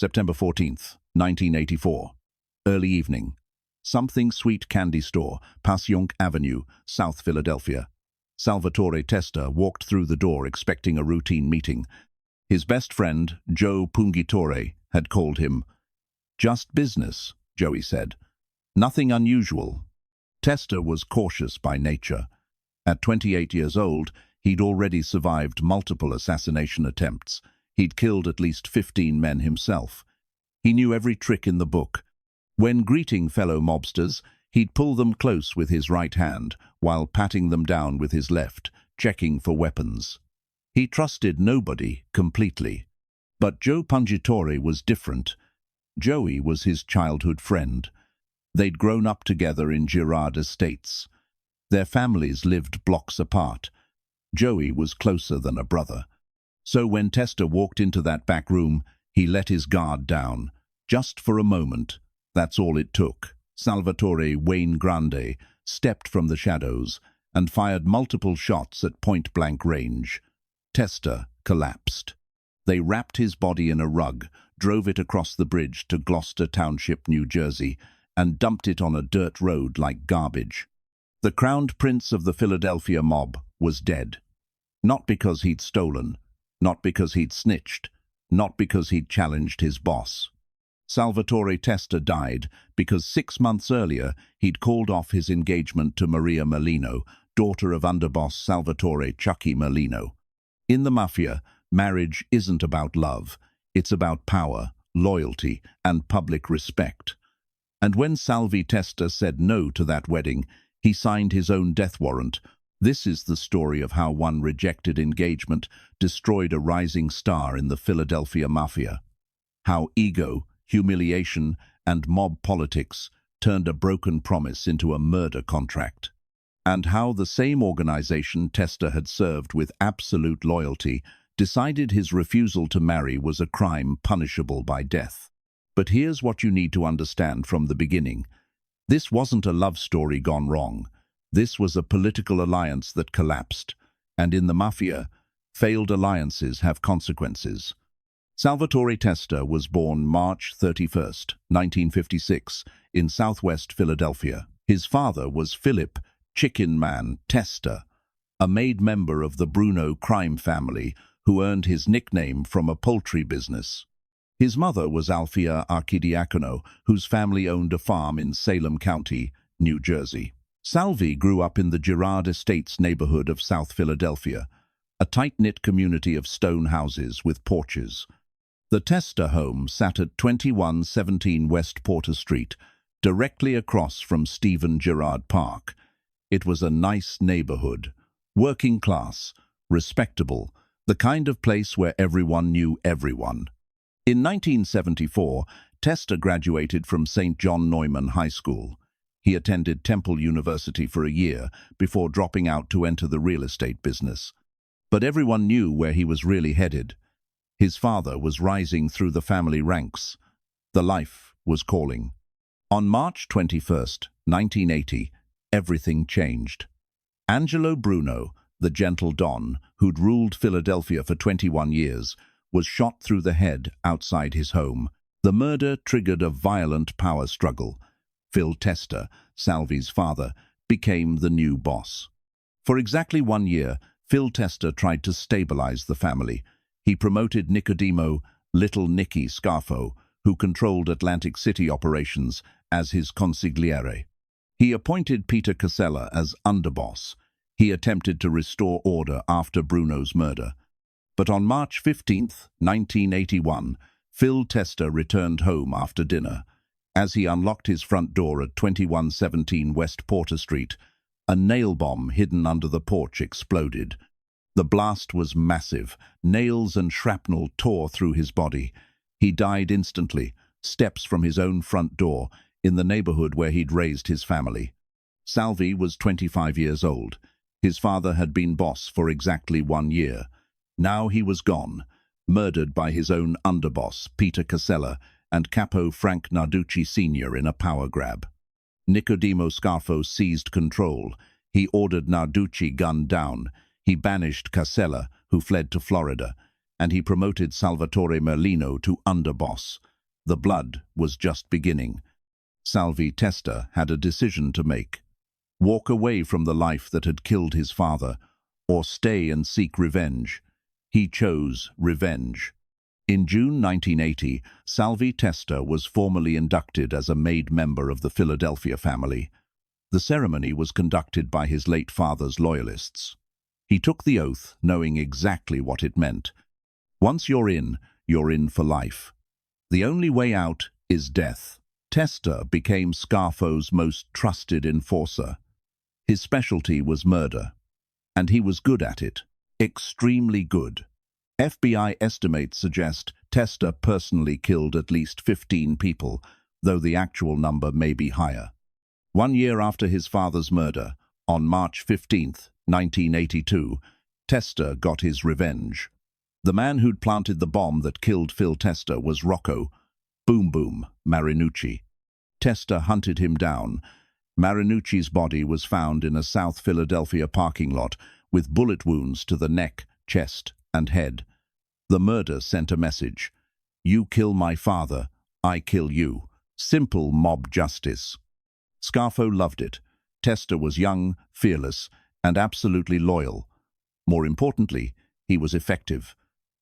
September 14th, 1984. Early evening. Something Sweet Candy Store, Passyunk Avenue, South Philadelphia. Salvatore Testa walked through the door expecting a routine meeting. His best friend, Joe Pungitore, had called him. "Just business," Joey said. "Nothing unusual." Testa was cautious by nature. At 28 years old, he'd already survived multiple assassination attempts. He'd killed at least 15 men himself. He knew every trick in the book. When greeting fellow mobsters, he'd pull them close with his right hand, while patting them down with his left, checking for weapons. He trusted nobody completely. But Joe Pungitore was different. Joey was his childhood friend. They'd grown up together in Girard Estates. Their families lived blocks apart. Joey was closer than a brother. So when Testa walked into that back room, he let his guard down. Just for a moment. That's all it took. Salvatore Wayne Grande stepped from the shadows and fired multiple shots at point-blank range. Testa collapsed. They wrapped his body in a rug, drove it across the bridge to Gloucester Township, New Jersey, and dumped it on a dirt road like garbage. The crowned prince of the Philadelphia mob was dead. Not because he'd stolen, not because he'd snitched, not because he'd challenged his boss. Salvatore Testa died because 6 months earlier he'd called off his engagement to Maria Merlino, daughter of underboss Salvatore Chuckie Merlino. In the Mafia, marriage isn't about love. It's about power, loyalty, and public respect. And when Salvie Testa said no to that wedding, he signed his own death warrant. This is the story of how one rejected engagement destroyed a rising star in the Philadelphia Mafia. How ego, humiliation, and mob politics turned a broken promise into a murder contract. And how the same organization Testa had served with absolute loyalty decided his refusal to marry was a crime punishable by death. But here's what you need to understand from the beginning. This wasn't a love story gone wrong. This was a political alliance that collapsed. And in the Mafia, failed alliances have consequences. Salvatore Testa was born March 31st, 1956, in southwest Philadelphia. His father was Philip "Chicken Man" Testa, a made member of the Bruno crime family who earned his nickname from a poultry business. His mother was Alfia Archidiacono, whose family owned a farm in Salem County, New Jersey. Salvie grew up in the Girard Estates neighborhood of South Philadelphia, a tight-knit community of stone houses with porches. The Testa home sat at 2117 West Porter Street, directly across from Stephen Girard Park. It was a nice neighborhood, working class, respectable, the kind of place where everyone knew everyone. In 1974, Testa graduated from St. John Neumann High School. He attended Temple University for a year before dropping out to enter the real estate business. But everyone knew where he was really headed. His father was rising through the family ranks. The life was calling. On March 21st, 1980, everything changed. Angelo Bruno, the gentle Don, who'd ruled Philadelphia for 21 years, was shot through the head outside his home. The murder triggered a violent power struggle. Phil Testa, Salvie's father, became the new boss. For exactly 1 year, Phil Testa tried to stabilize the family. He promoted Nicodemo, Little Nicky Scarfo, who controlled Atlantic City operations, as his consigliere. He appointed Peter Casella as underboss. He attempted to restore order after Bruno's murder. But on March 15th, 1981, Phil Testa returned home after dinner. As he unlocked his front door at 2117 West Porter Street, a nail bomb hidden under the porch exploded. The blast was massive. Nails and shrapnel tore through his body. He died instantly, steps from his own front door, in the neighborhood where he'd raised his family. Salvie was 25 years old. His father had been boss for exactly 1 year. Now he was gone, murdered by his own underboss, Peter Casella, and Capo Frank Narducci Sr. in a power grab. Nicodemo Scarfo seized control. He ordered Narducci gunned down. He banished Casella, who fled to Florida, and he promoted Salvatore Merlino to underboss. The blood was just beginning. Salvatore Testa had a decision to make. Walk away from the life that had killed his father, or stay and seek revenge. He chose revenge. In June 1980, Salvatore Testa was formally inducted as a made member of the Philadelphia family. The ceremony was conducted by his late father's loyalists. He took the oath, knowing exactly what it meant. Once you're in for life. The only way out is death. Testa became Scarfo's most trusted enforcer. His specialty was murder, and he was good at it. Extremely good. FBI estimates suggest Testa personally killed at least 15 people, though the actual number may be higher. 1 year after his father's murder, on March 15th, 1982, Testa got his revenge. The man who'd planted the bomb that killed Phil Testa was Rocco Boom Boom Marinucci. Testa hunted him down. Marinucci's body was found in a South Philadelphia parking lot with bullet wounds to the neck, chest, and head. The murder sent a message. You kill my father, I kill you. Simple mob justice. Scarfo loved it. Testa was young, fearless, and absolutely loyal. More importantly, he was effective.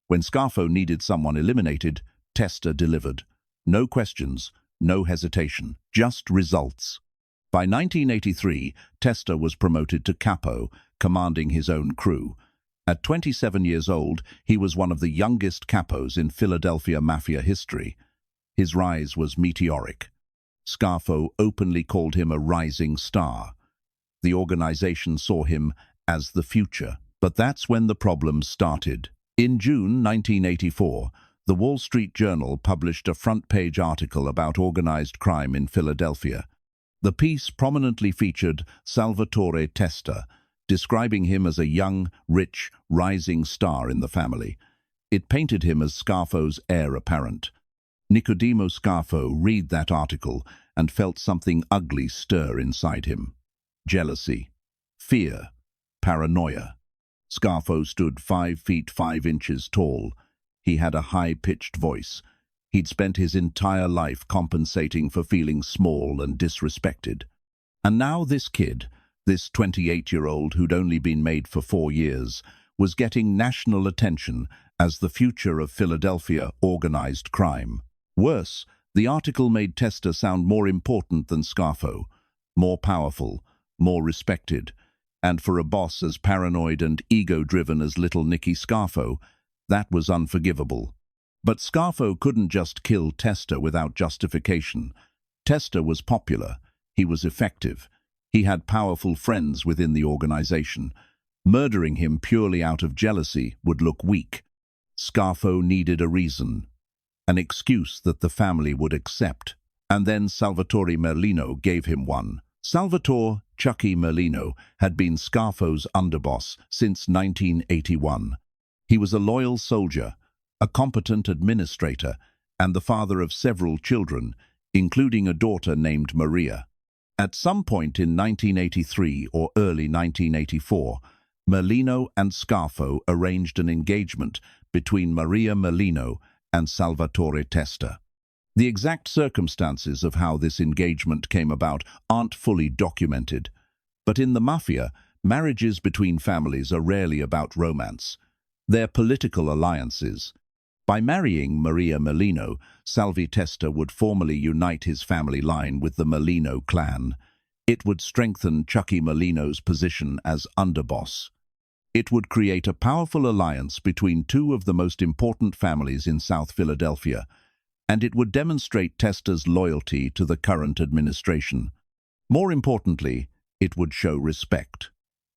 When Scarfo needed someone eliminated, Testa delivered. No questions, no hesitation, just results. By 1983, Testa was promoted to Capo, commanding his own crew. At 27 years old, he was one of the youngest capos in Philadelphia Mafia history. His rise was meteoric. Scarfo openly called him a rising star. The organization saw him as the future. But that's when the problems started. In June 1984, the Wall Street Journal published a front-page article about organized crime in Philadelphia. The piece prominently featured Salvatore Testa, describing him as a young, rich, rising star in the family. It painted him as Scarfo's heir apparent. Nicodemo Scarfo read that article and felt something ugly stir inside him. Jealousy, fear, paranoia. Scarfo stood 5 feet 5 inches tall. He had a high-pitched voice. He'd spent his entire life compensating for feeling small and disrespected. And now this kid, this 28-year-old who'd only been made for 4 years, was getting national attention as the future of Philadelphia organized crime. Worse, the article made Testa sound more important than Scarfo, more powerful, more respected. And for a boss as paranoid and ego-driven as little Nicky Scarfo, that was unforgivable. But Scarfo couldn't just kill Testa without justification. Testa was popular. He was effective. He had powerful friends within the organization. Murdering him purely out of jealousy would look weak. Scarfo needed a reason, an excuse that the family would accept. And then Salvatore Merlino gave him one. Salvatore Chuckie Merlino had been Scarfo's underboss since 1981. He was a loyal soldier, a competent administrator, and the father of several children, including a daughter named Maria. At some point in 1983 or early 1984, Merlino and Scarfo arranged an engagement between Maria Merlino and Salvatore Testa. The exact circumstances of how this engagement came about aren't fully documented, but in the Mafia, marriages between families are rarely about romance. They're political alliances. By marrying Maria Merlino, Salvie Testa would formally unite his family line with the Merlino clan. It would strengthen Chuckie Merlino's position as underboss. It would create a powerful alliance between two of the most important families in South Philadelphia, and it would demonstrate Testa's loyalty to the current administration. More importantly, it would show respect.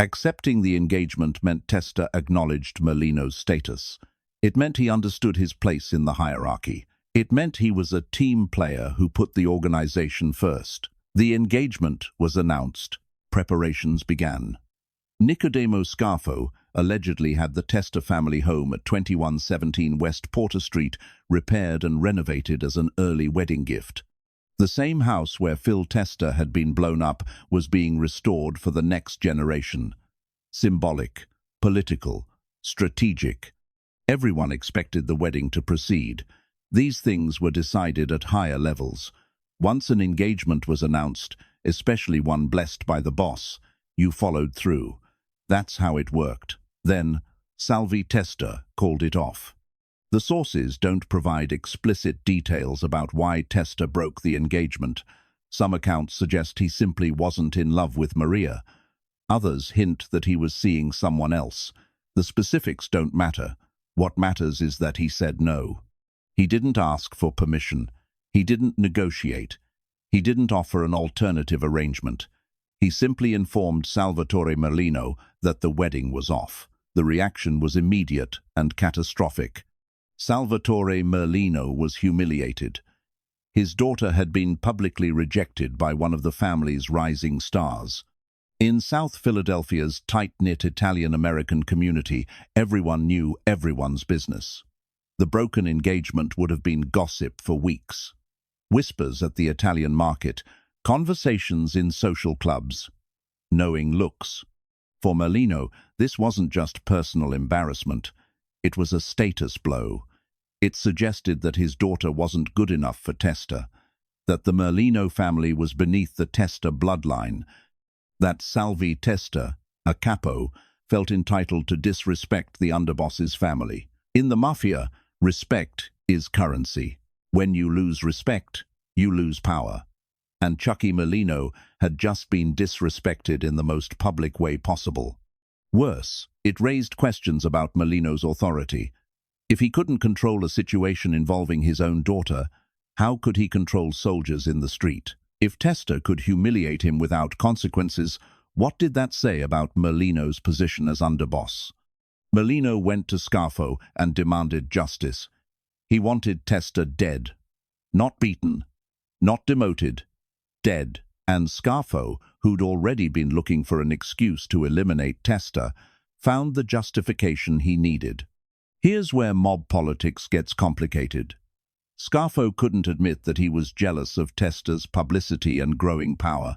Accepting the engagement meant Testa acknowledged Merlino's status. It meant he understood his place in the hierarchy. It meant he was a team player who put the organization first. The engagement was announced. Preparations began. Nicodemo Scarfo allegedly had the Testa family home at 2117 West Porter Street repaired and renovated as an early wedding gift. The same house where Phil Testa had been blown up was being restored for the next generation. Symbolic, political, strategic. Everyone expected the wedding to proceed. These things were decided at higher levels. Once an engagement was announced, especially one blessed by the boss, you followed through. That's how it worked. Then, Salvatore Testa called it off. The sources don't provide explicit details about why Testa broke the engagement. Some accounts suggest he simply wasn't in love with Maria. Others hint that he was seeing someone else. The specifics don't matter. What matters is that he said no. He didn't ask for permission. He didn't negotiate. He didn't offer an alternative arrangement. He simply informed Salvatore Merlino that the wedding was off. The reaction was immediate and catastrophic. Salvatore Merlino was humiliated. His daughter had been publicly rejected by one of the family's rising stars. In South Philadelphia's tight-knit Italian-American community, everyone knew everyone's business. The broken engagement would have been gossip for weeks. Whispers at the Italian market, conversations in social clubs, knowing looks. For Merlino, this wasn't just personal embarrassment. It was a status blow. It suggested that his daughter wasn't good enough for Testa, that the Merlino family was beneath the Testa bloodline, that Salvie Testa, a Capo, felt entitled to disrespect the underboss's family. In the Mafia, respect is currency. When you lose respect, you lose power. And Chuckie Merlino had just been disrespected in the most public way possible. Worse, it raised questions about Merlino's authority. If he couldn't control a situation involving his own daughter, how could he control soldiers in the street? If Testa could humiliate him without consequences, what did that say about Merlino's position as underboss? Merlino went to Scarfo and demanded justice. He wanted Testa dead. Not beaten, not demoted, dead. And Scarfo, who'd already been looking for an excuse to eliminate Testa, found the justification he needed. Here's where mob politics gets complicated. Scarfo couldn't admit that he was jealous of Testa's publicity and growing power.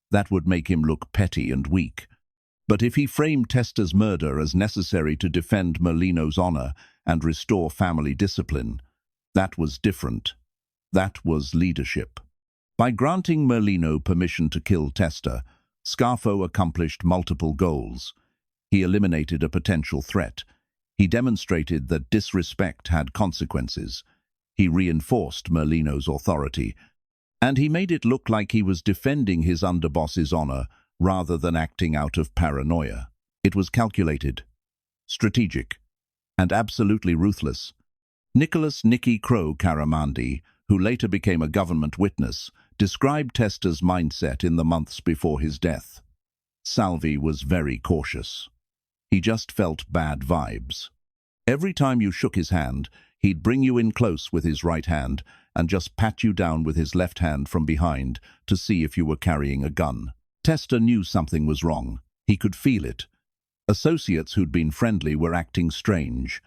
That would make him look petty and weak. But if he framed Testa's murder as necessary to defend Merlino's honor and restore family discipline, that was different. That was leadership. By granting Merlino permission to kill Testa, Scarfo accomplished multiple goals. He eliminated a potential threat. He demonstrated that disrespect had consequences. He reinforced Merlino's authority. And he made it look like he was defending his underboss's honor rather than acting out of paranoia. It was calculated, strategic, and absolutely ruthless. Nicky Crow Caramandi, who later became a government witness, described Testa's mindset in the months before his death. Salvie was very cautious. He just felt bad vibes. Every time you shook his hand, he'd bring you in close with his right hand and just pat you down with his left hand from behind to see if you were carrying a gun. Testa knew something was wrong. He could feel it. Associates who'd been friendly were acting strange.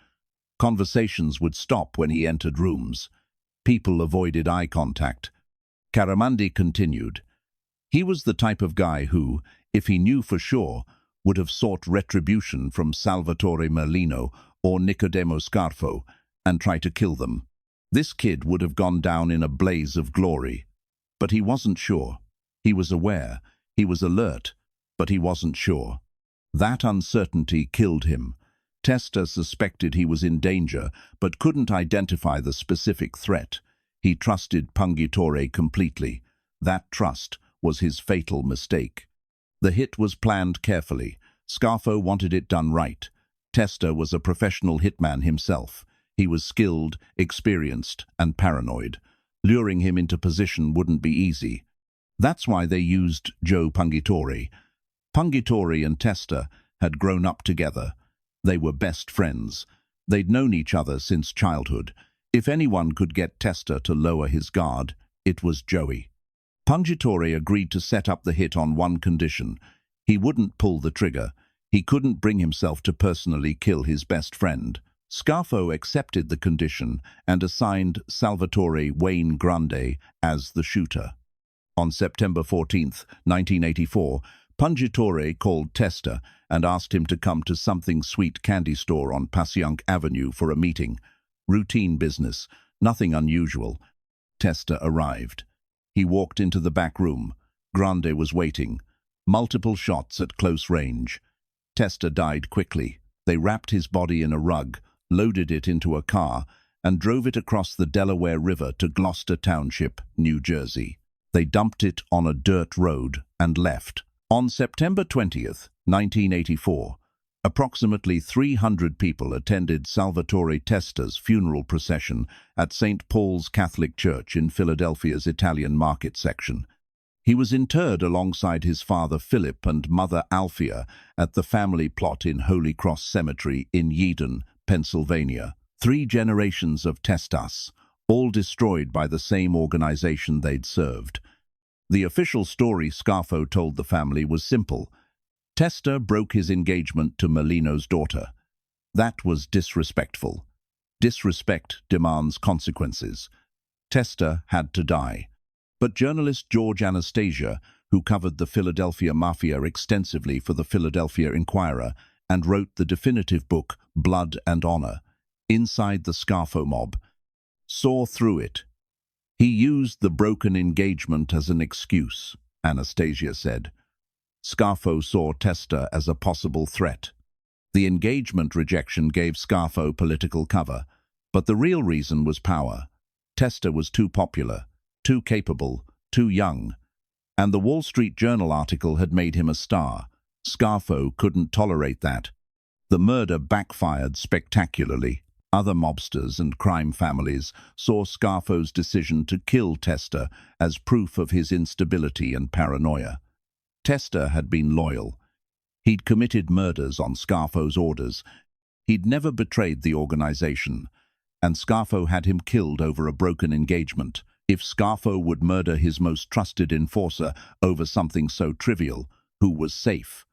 Conversations would stop when he entered rooms. People avoided eye contact. Caramandi continued. He was the type of guy who, if he knew for sure, would have sought retribution from Salvatore Merlino or Nicodemo Scarfo and tried to kill them. This kid would have gone down in a blaze of glory. But he wasn't sure. He was aware. He was alert, but he wasn't sure. That uncertainty killed him. Testa suspected he was in danger, but couldn't identify the specific threat. He trusted Pungitore completely. That trust was his fatal mistake. The hit was planned carefully. Scarfo wanted it done right. Testa was a professional hitman himself. He was skilled, experienced, and paranoid. Luring him into position wouldn't be easy. That's why they used Joe Pungitore. Pungitore and Testa had grown up together. They were best friends. They'd known each other since childhood. If anyone could get Testa to lower his guard, it was Joey. Pungitore agreed to set up the hit on one condition. He wouldn't pull the trigger. He couldn't bring himself to personally kill his best friend. Scarfo accepted the condition and assigned Salvatore Wayne Grande as the shooter. On September 14th, 1984, Pungitore called Testa and asked him to come to Something Sweet candy store on Passyunk Avenue for a meeting. Routine business, Nothing unusual. Testa arrived. He walked into the back room. Grande was waiting. Multiple shots at close range. Testa died quickly. They wrapped his body in a rug, loaded it into a car, and drove it across the Delaware River to Gloucester Township, New Jersey. They dumped it on a dirt road and left. On September 20th, 1984, approximately 300 people attended Salvatore Testa's funeral procession at St. Paul's Catholic Church in Philadelphia's Italian Market section. He was interred alongside his father Philip and mother Alfia at the family plot in Holy Cross Cemetery in Yeadon, Pennsylvania. 3 generations of Testas, all destroyed by the same organization they'd served. The official story Scarfo told the family was simple. Testa broke his engagement to Merlino's daughter. That was disrespectful. Disrespect demands consequences. Testa had to die. But journalist George Anastasia, who covered the Philadelphia Mafia extensively for the Philadelphia Inquirer and wrote the definitive book Blood and Honor, Inside the Scarfo Mob, saw through it. He used the broken engagement as an excuse, Anastasia said. Scarfo saw Testa as a possible threat. The engagement rejection gave Scarfo political cover, but the real reason was power. Testa was too popular, too capable, too young, and the Wall Street Journal article had made him a star. Scarfo couldn't tolerate that. The murder backfired spectacularly. Other mobsters and crime families saw Scarfo's decision to kill Testa as proof of his instability and paranoia. Testa had been loyal. He'd committed murders on Scarfo's orders. He'd never betrayed the organization, and Scarfo had him killed over a broken engagement. If Scarfo would murder his most trusted enforcer over something so trivial, who was safe?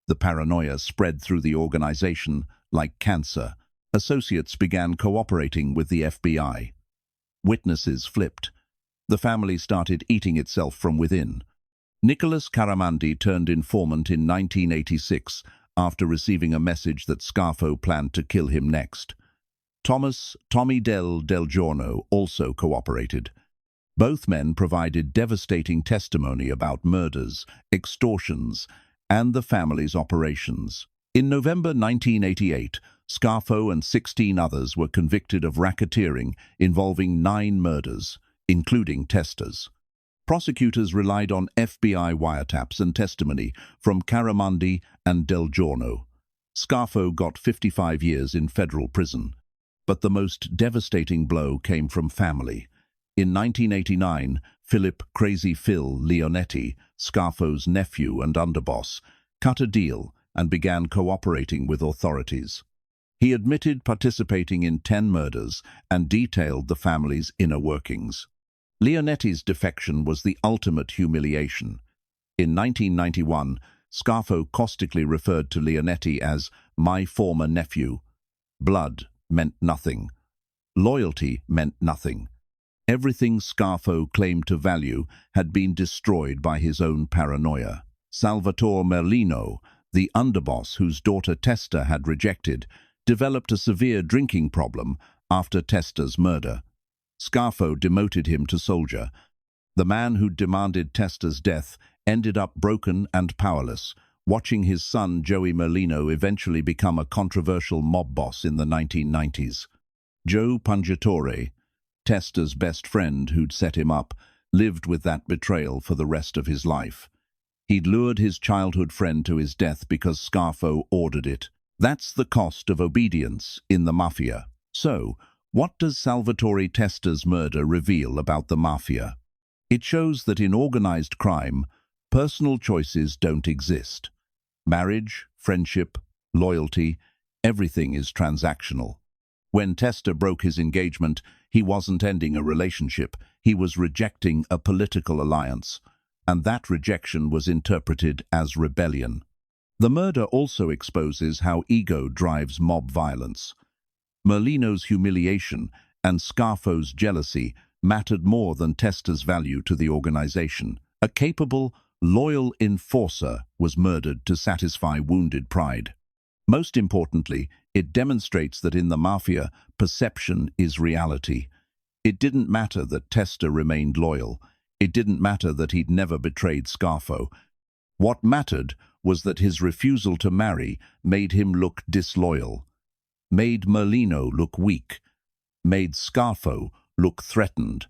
The paranoia spread through the organization like cancer. Associates began cooperating with the FBI. Witnesses flipped. The family started eating itself from within. Nicholas Caramandi turned informant in 1986 after receiving a message that Scarfo planned to kill him next. Tommy Del Giorno also cooperated. Both men provided devastating testimony about murders, extortions, and the family's operations. In November 1988, Scarfo and 16 others were convicted of racketeering involving 9 murders, including Testa's. Prosecutors relied on FBI wiretaps and testimony from Caramandi and Del Giorno. Scarfo got 55 years in federal prison. But the most devastating blow came from family. In 1989, Philip "Crazy Phil" Leonetti, Scarfo's nephew and underboss, cut a deal and began cooperating with authorities. He admitted participating in 10 murders and detailed the family's inner workings. Leonetti's defection was the ultimate humiliation. In 1991, Scarfo caustically referred to Leonetti as "my former nephew." Blood meant nothing. Loyalty meant nothing. Everything Scarfo claimed to value had been destroyed by his own paranoia. Salvatore Merlino, the underboss whose daughter Testa had rejected, developed a severe drinking problem after Testa's murder. Scarfo demoted him to soldier. The man who demanded Testa's death ended up broken and powerless, watching his son Joey Merlino eventually become a controversial mob boss in the 1990s. Joe Pungatore, Testa's best friend who'd set him up, lived with that betrayal for the rest of his life. He'd lured his childhood friend to his death because Scarfo ordered it. That's the cost of obedience in the Mafia. So, what does Salvatore Testa's murder reveal about the Mafia? It shows that in organized crime, personal choices don't exist. Marriage, friendship, loyalty, everything is transactional. When Testa broke his engagement, he wasn't ending a relationship, he was rejecting a political alliance, and that rejection was interpreted as rebellion. The murder also exposes how ego drives mob violence. Merlino's humiliation and Scarfo's jealousy mattered more than Testa's value to the organization. A capable, loyal enforcer was murdered to satisfy wounded pride. Most importantly, it demonstrates that in the Mafia, perception is reality. It didn't matter that Testa remained loyal. It didn't matter that he'd never betrayed Scarfo. What mattered was that his refusal to marry made him look disloyal, made Merlino look weak, made Scarfo look threatened.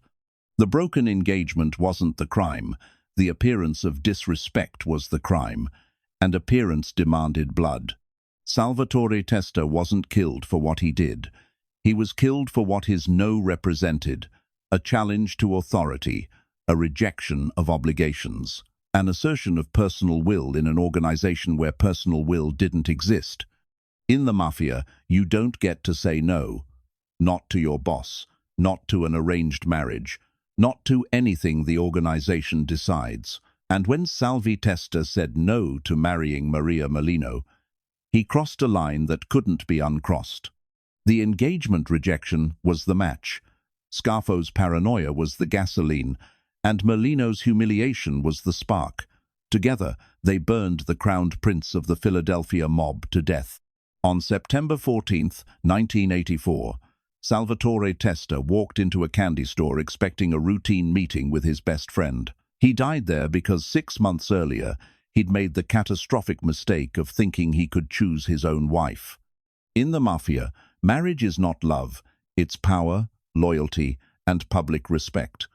The broken engagement wasn't the crime. The appearance of disrespect was the crime, and appearance demanded blood. Salvatore Testa wasn't killed for what he did. He was killed for what his no represented, a challenge to authority, a rejection of obligations, an assertion of personal will in an organization where personal will didn't exist. In the Mafia, you don't get to say no. Not to your boss, not to an arranged marriage, not to anything the organization decides. And when Salvie Testa said no to marrying Maria Merlino, he crossed a line that couldn't be uncrossed. The engagement rejection was the match. Scarfo's paranoia was the gasoline, and Merlino's humiliation was the spark. Together, they burned the crowned prince of the Philadelphia mob to death. On September 14th, 1984, Salvatore Testa walked into a candy store expecting a routine meeting with his best friend. He died there because 6 months earlier, he'd made the catastrophic mistake of thinking he could choose his own wife. In the Mafia, marriage is not love, it's power, loyalty, and public respect.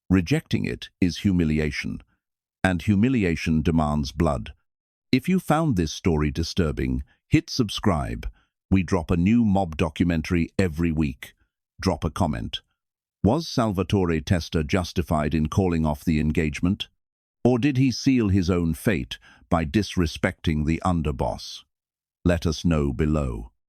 Rejecting it is humiliation, and humiliation demands blood. If you found this story disturbing, hit subscribe. We drop a new mob documentary every week. Drop a comment. Was Salvatore Testa justified in calling off the engagement? Or did he seal his own fate by disrespecting the underboss? Let us know below.